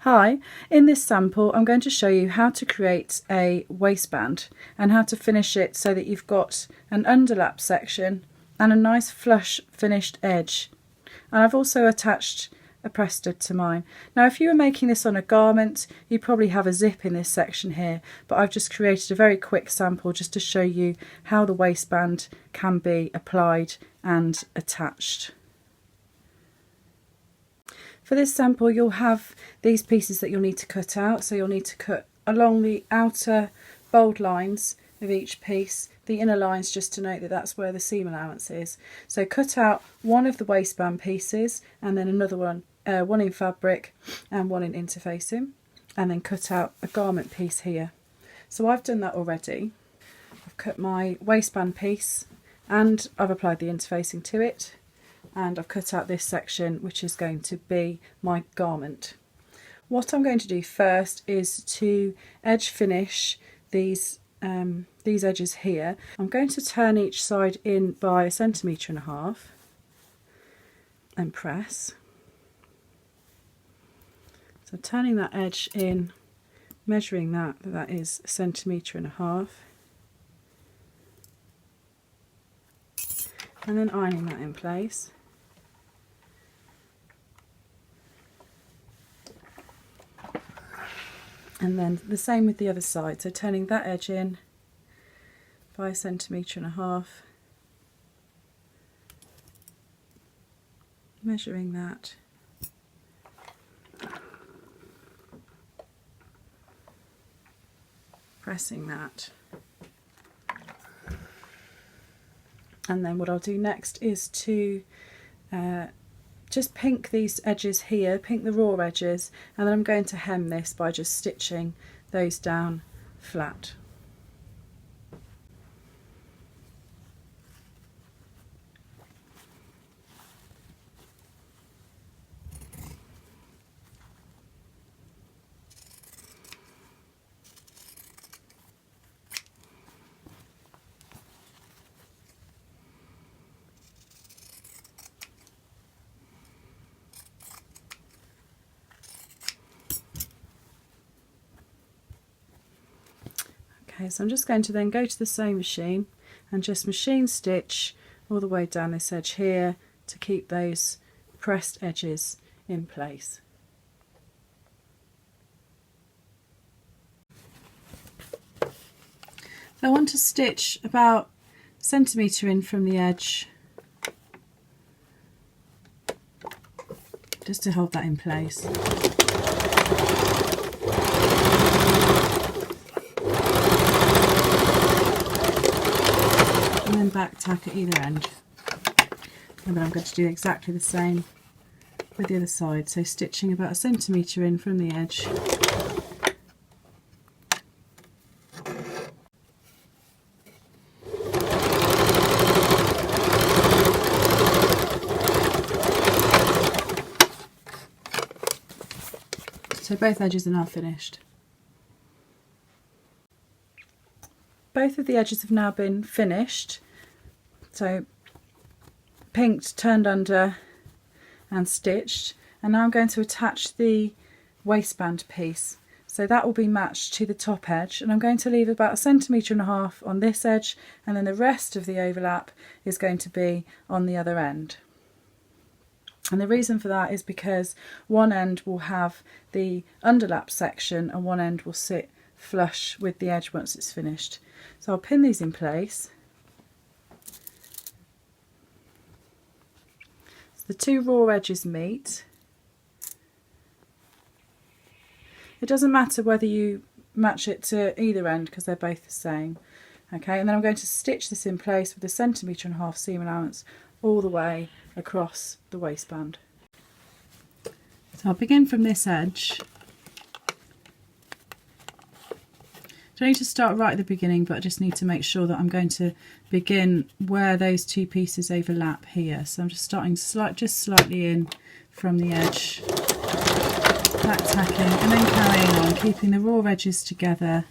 Hi, in this sample I'm going to show you how to create a waistband and how to finish it so that you've got an underlap section and a nice flush finished edge. And I've also attached a press stud to mine. Now if you were making this on a garment you probably have a zip in this section here, but I've just created a very quick sample just to show you how the waistband can be applied and attached. For this sample you'll have these pieces that you'll need to cut out, so you'll need to cut along the outer bold lines of each piece, the inner lines just to note that that's where the seam allowance is. So cut out one of the waistband pieces and then another one, one in fabric and one in interfacing, and then cut out a garment piece here. So I've done that already. I've cut my waistband piece and I've applied the interfacing to it, and I've cut out this section which is going to be my garment. What I'm going to do first is to edge finish these edges here. I'm going to turn each side in by 1.5 centimeters and press. So turning that edge in, measuring that is 1.5 centimeters, and then ironing that in place. And then the same with the other side, so turning that edge in by 1.5 centimeters, measuring that, pressing that, and then what I'll do next is to just pink these edges here, pink the raw edges, and then I'm going to hem this by just stitching those down flat. Okay, so I'm just going to then go to the sewing machine and just machine stitch all the way down this edge here to keep those pressed edges in place. So I want to stitch about 1 centimetre in from the edge just to hold that in place. And then back tack at either end, and then I'm going to do exactly the same with the other side, so stitching about 1 centimetre in from the edge. So both edges are now finished. Both of the edges have now been finished, so pinked, turned under and stitched, and now I'm going to attach the waistband piece. So that will be matched to the top edge, and I'm going to leave about 1.5 centimetres on this edge, and then the rest of the overlap is going to be on the other end. And the reason for that is because one end will have the underlap section and one end will sit flush with the edge once it's finished. So I'll pin these in place. So the two raw edges meet. It doesn't matter whether you match it to either end because they're both the same. Okay, and then I'm going to stitch this in place with a 1.5 centimetre seam allowance all the way across the waistband. So I'll begin from this edge. I don't need to start right at the beginning, but I just need to make sure that I'm going to begin where those two pieces overlap here. So I'm just starting just slightly in from the edge, back tacking, and then carrying on, keeping the raw edges together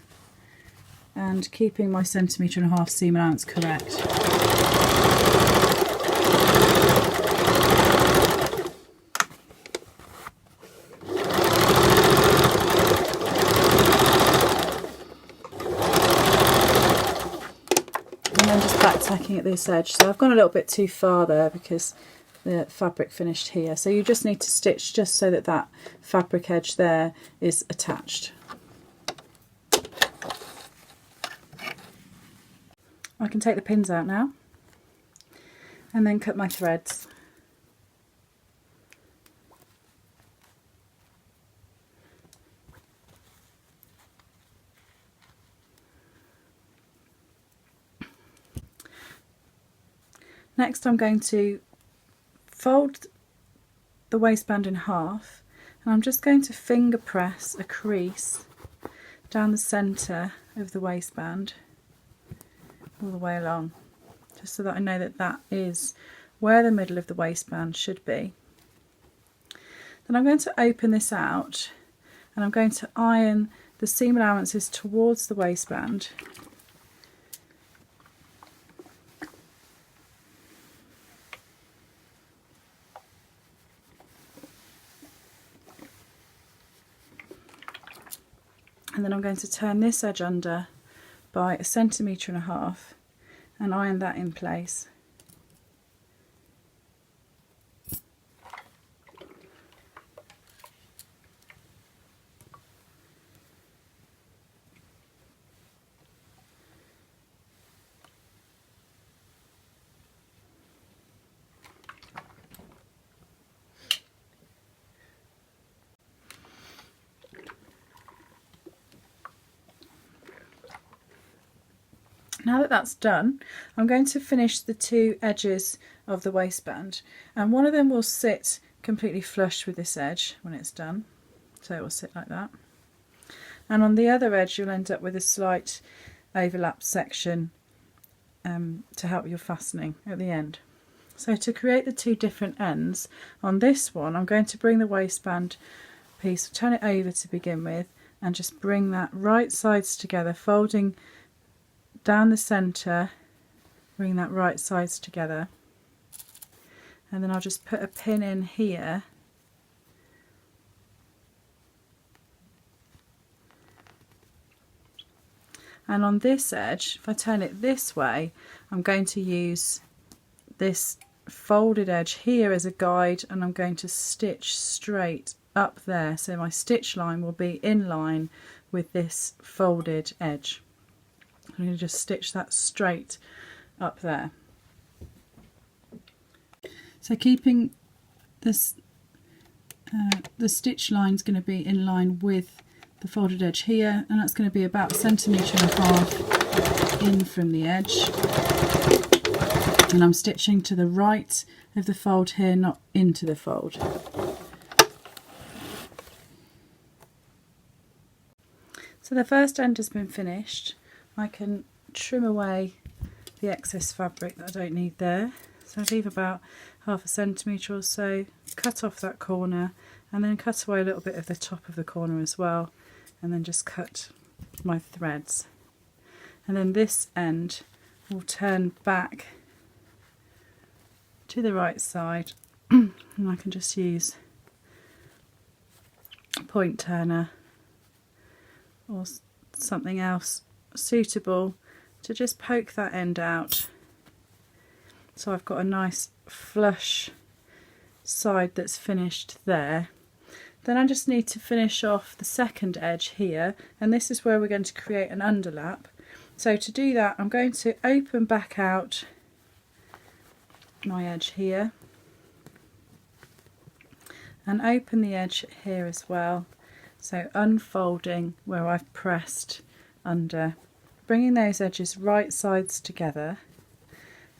and keeping my 1.5 centimetre seam allowance correct. tacking at this edge. So I've gone a little bit too far there because the fabric finished here. So you just need to stitch just so that that fabric edge there is attached. I can take the pins out now and then cut my threads. Next I'm going to fold the waistband in half, and I'm just going to finger press a crease down the centre of the waistband all the way along, just so that I know that that is where the middle of the waistband should be. Then I'm going to open this out and I'm going to iron the seam allowances towards the waistband. And then I'm going to turn this edge under by 1.5 centimetres and iron that in place. Now that that's done, I'm going to finish the two edges of the waistband, and one of them will sit completely flush with this edge when it's done, so it will sit like that, and on the other edge you'll end up with a slight overlap section to help your fastening at the end. So to create the two different ends, on this one I'm going to bring the waistband piece, turn it over to begin with, and just bring that right sides together, folding down the centre, bring that right sides together, and then I'll just put a pin in here and on this edge, if I turn it this way, I'm going to use this folded edge here as a guide, and I'm going to stitch straight up there, so my stitch line will be in line with this folded edge. I'm going to just stitch that straight up there. So keeping this, the stitch line is going to be in line with the folded edge here, and that's going to be about 1.5 centimetres in from the edge. And I'm stitching to the right of the fold here, not into the fold. So the first end has been finished. I can trim away the excess fabric that I don't need there. So I leave about 0.5 centimetre or so, cut off that corner, and then cut away a little bit of the top of the corner as well, and then just cut my threads. And then this end will turn back to the right side, and I can just use a point turner or something else suitable to just poke that end out, so I've got a nice flush side that's finished there. Then I just need to finish off the second edge here, and this is where we're going to create an underlap. So to do that, I'm going to open back out my edge here and open the edge here as well, so unfolding where I've pressed under, bringing those edges right sides together,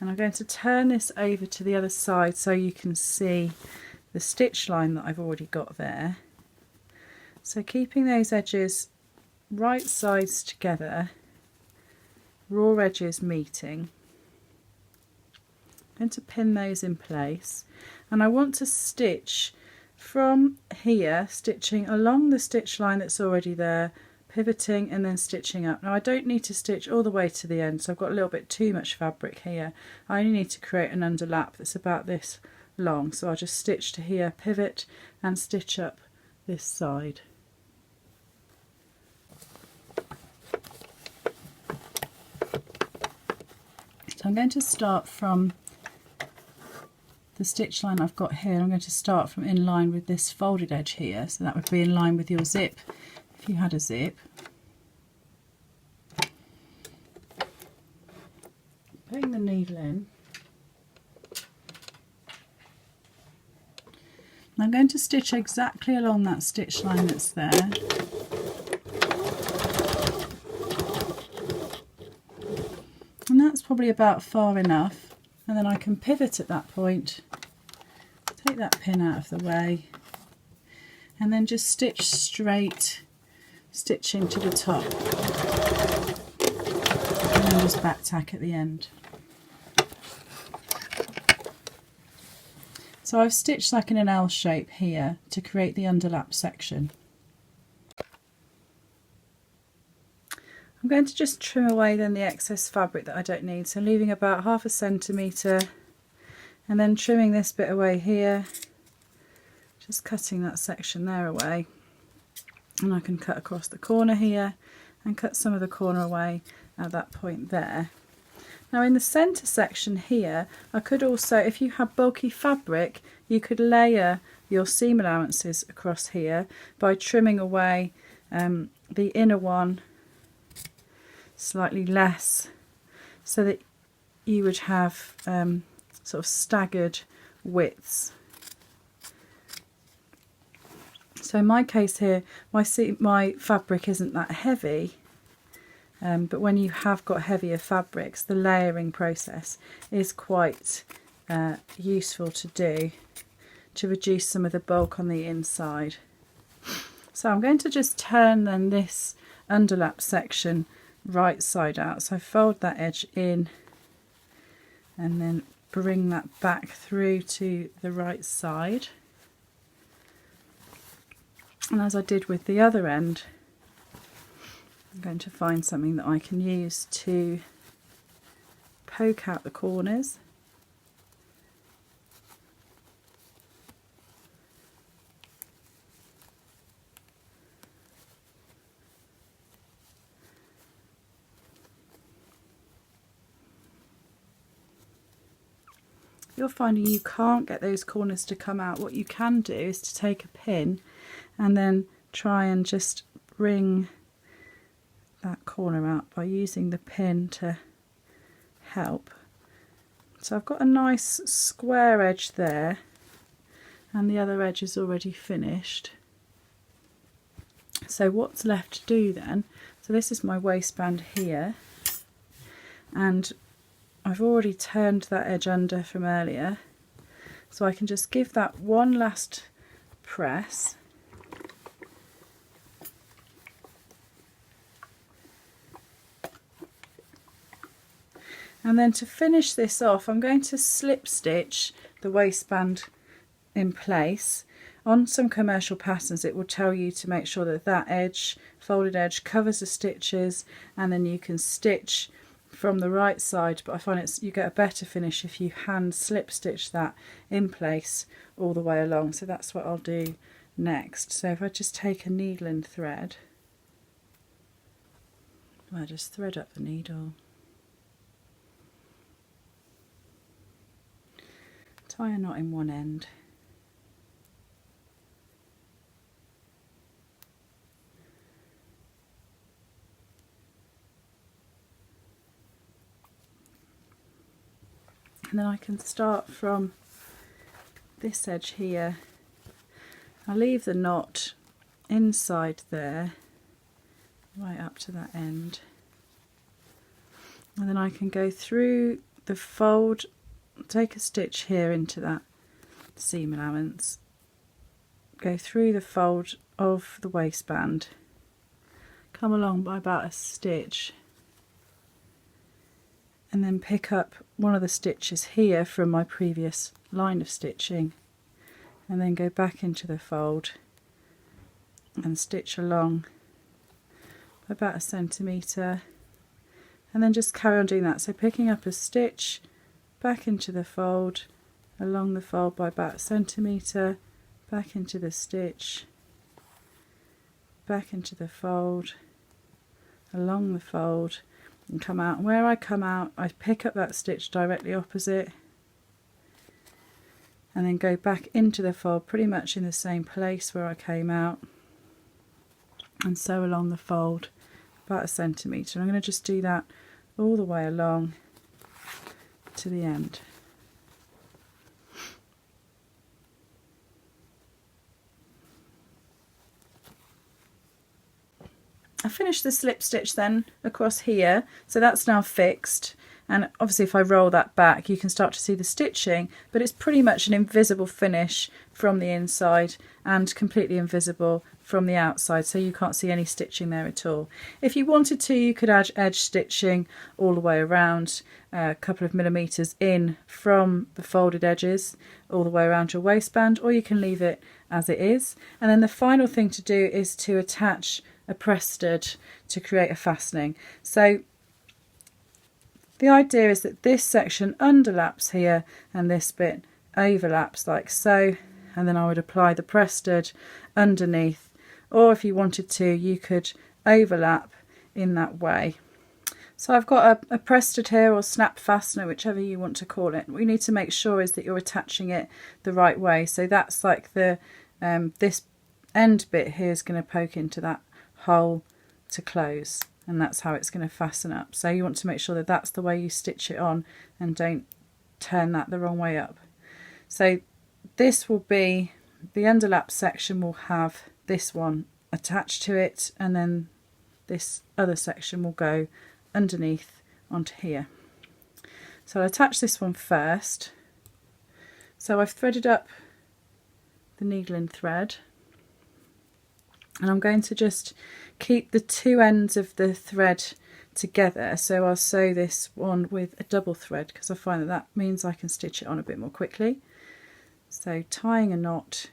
and I'm going to turn this over to the other side so you can see the stitch line that I've already got there. So keeping those edges right sides together, raw edges meeting, I'm going to pin those in place, and I want to stitch from here, stitching along the stitch line that's already there, pivoting and then stitching up. Now I don't need to stitch all the way to the end, so I've got a little bit too much fabric here. I only need to create an underlap that's about this long, so I'll just stitch to here, pivot and stitch up this side. So I'm going to start from the stitch line I've got here. I'm going to start from in line with this folded edge here, so that would be in line with your zip if you had a zip. Putting the needle in. And I'm going to stitch exactly along that stitch line that's there. And that's probably about far enough, and then I can pivot at that point, take that pin out of the way, and then just stitch straight, stitching to the top, and then just back tack at the end. So I've stitched like in an L shape here to create the underlap section. I'm going to just trim away then the excess fabric that I don't need, so leaving about 1/2 centimetre, and then trimming this bit away here, just cutting that section there away, and I can cut across the corner here and cut some of the corner away at that point there. Now in the centre section here, I could also, if you have bulky fabric, you could layer your seam allowances across here by trimming away the inner one slightly less, so that you would have sort of staggered widths. So in my case here, my fabric isn't that heavy, but when you have got heavier fabrics, the layering process is quite useful to do to reduce some of the bulk on the inside. So I'm going to just turn then this underlap section right side out. So I fold that edge in and then bring that back through to the right side. And as I did with the other end, I'm going to find something that I can use to poke out the corners. You're finding you can't get those corners to come out, what you can do is to take a pin and then try and just bring that corner out by using the pin to help. So I've got a nice square edge there, and the other edge is already finished. So what's left to do then, so this is my waistband here, and I've already turned that edge under from earlier, so I can just give that one last press. And then to finish this off, I'm going to slip stitch the waistband in place. On some commercial patterns it will tell you to make sure that that edge, folded edge, covers the stitches, and then you can stitch from the right side, but I find you get a better finish if you hand slip stitch that in place all the way along. So that's what I'll do next. So if I just take a needle and thread, I'll just thread up the needle, tie a knot in one end, and then I can start from this edge here. I'll leave the knot inside there right up to that end, and then I can go through the fold, take a stitch here into that seam allowance, go through the fold of the waistband, come along by about a stitch, and then pick up one of the stitches here from my previous line of stitching, and then go back into the fold and stitch along by about 1 centimetre, and then just carry on doing that. So picking up a stitch, back into the fold, along the fold by about 1 centimetre, back into the stitch, back into the fold, along the fold, and come out. Where I come out, I pick up that stitch directly opposite and then go back into the fold pretty much in the same place where I came out, and sew along the fold about 1 centimetre. I'm going to just do that all the way along to the end. I finished the slip stitch then across here, so that's now fixed, and obviously if I roll that back you can start to see the stitching, but it's pretty much an invisible finish from the inside and completely invisible from the outside, so you can't see any stitching there at all. If you wanted to, you could add edge stitching all the way around, a couple of millimetres in from the folded edges all the way around your waistband, or you can leave it as it is. And then the final thing to do is to attach a press stud to create a fastening. So the idea is that this section underlaps here and this bit overlaps like so, and then I would apply the press stud underneath, or if you wanted to you could overlap in that way. So I've got a press stud here, or snap fastener, whichever you want to call it. What you need to make sure is that you're attaching it the right way. So that's like the this end bit here is going to poke into that hole to close, and that's how it's going to fasten up. So you want to make sure that that's the way you stitch it on and don't turn that the wrong way up. So this will be, the underlap section will have this one attached to it, and then this other section will go underneath onto here. So I'll attach this one first. So I've threaded up the needle and thread, and I'm going to just keep the two ends of the thread together. So I'll sew this one with a double thread because I find that that means I can stitch it on a bit more quickly. So tying a knot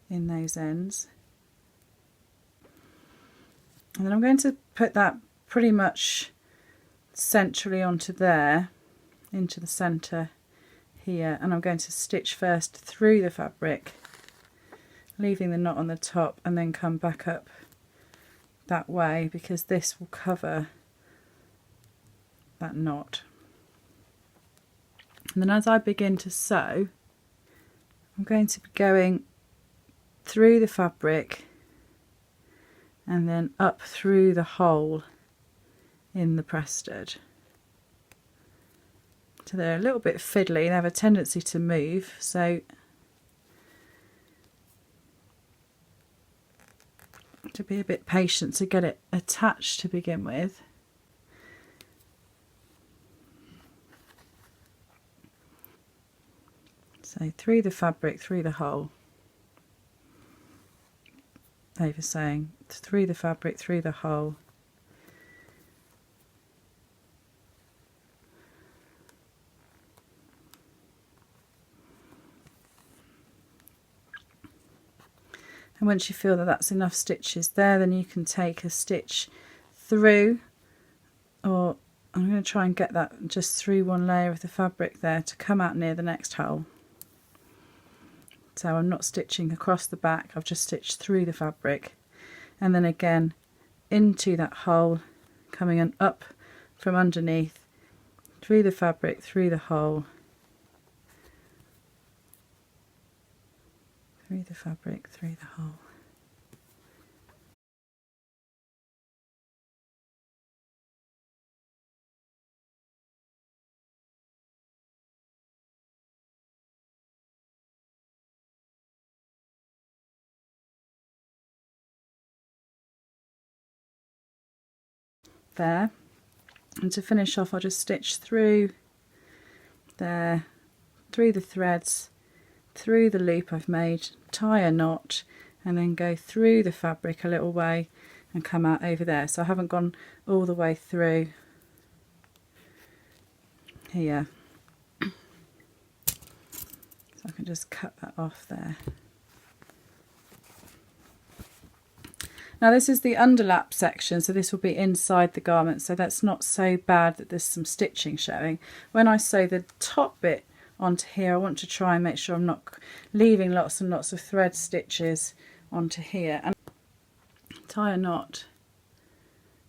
in those ends, and then I'm going to put that pretty much centrally onto there, into the centre here, and I'm going to stitch first through the fabric, leaving the knot on the top, and then come back up that way because this will cover that knot. And then as I begin to sew, I'm going to be going through the fabric and then up through the hole in the press stud. So they're a little bit fiddly, they have a tendency to move, so to be a bit patient to get it attached to begin with. So through the fabric, through the hole, over saying through the fabric, through the hole, and once you feel that that's enough stitches there, then you can take a stitch through, or I'm going to try and get that just through one layer of the fabric there to come out near the next hole. So I'm not stitching across the back, I've just stitched through the fabric, and then again into that hole, coming on up from underneath, through the fabric, through the hole, through the fabric, through the hole. There, and to finish off I'll just stitch through there, through the threads, through the loop I've made, tie a knot, and then go through the fabric a little way and come out over there. So I haven't gone all the way through here, so I can just cut that off there. Now this is the underlap section, so this will be inside the garment, so that's not so bad that there's some stitching showing. When I sew the top bit onto here, I want to try and make sure I'm not leaving lots and lots of thread stitches onto here, and tie a knot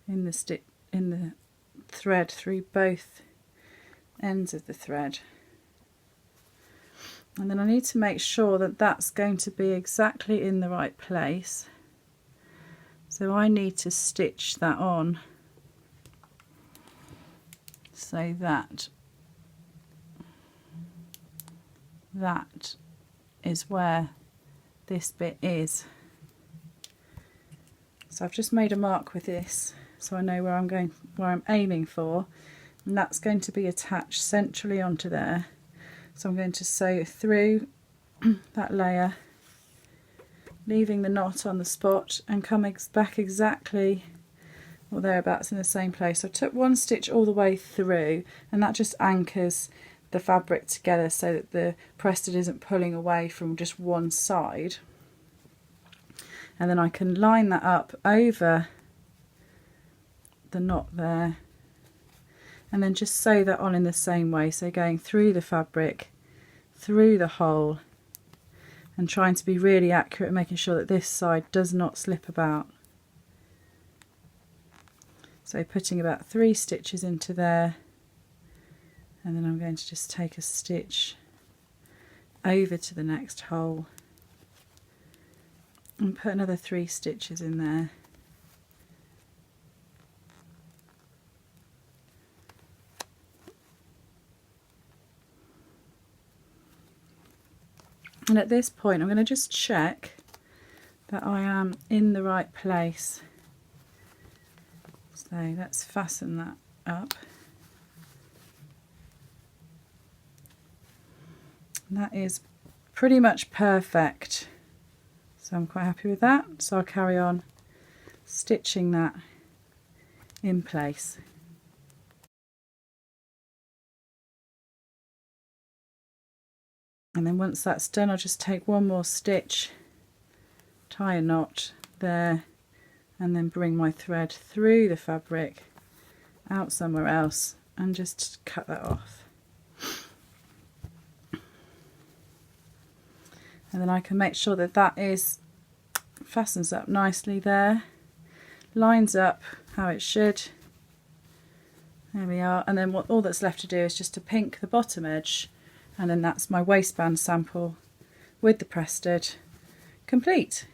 in the thread through both ends of the thread. And then I need to make sure that that's going to be exactly in the right place. So I need to stitch that on so that that is where this bit is. So I've just made a mark with this so I know where I'm aiming for, and that's going to be attached centrally onto there. So I'm going to sew through that layer, leaving the knot on the spot, and come back exactly or thereabouts in the same place. So I took one stitch all the way through, and that just anchors the fabric together so that the press-stitch isn't pulling away from just one side. And then I can line that up over the knot there, and then just sew that on in the same way, so going through the fabric, through the hole, and trying to be really accurate, making sure that this side does not slip about. So putting about 3 stitches into there, and then I'm going to just take a stitch over to the next hole and put another 3 stitches in there. And at this point I'm going to just check that I am in the right place. So let's fasten that up. And that is pretty much perfect. So I'm quite happy with that. So I'll carry on stitching that in place. And then once that's done, I'll just take one more stitch, tie a knot there, and then bring my thread through the fabric out somewhere else and just cut that off. And then I can make sure that that fastens up nicely there, lines up how it should. There we are. And then all that's left to do is just to pink the bottom edge, and then that's my waistband sample with the press stud complete.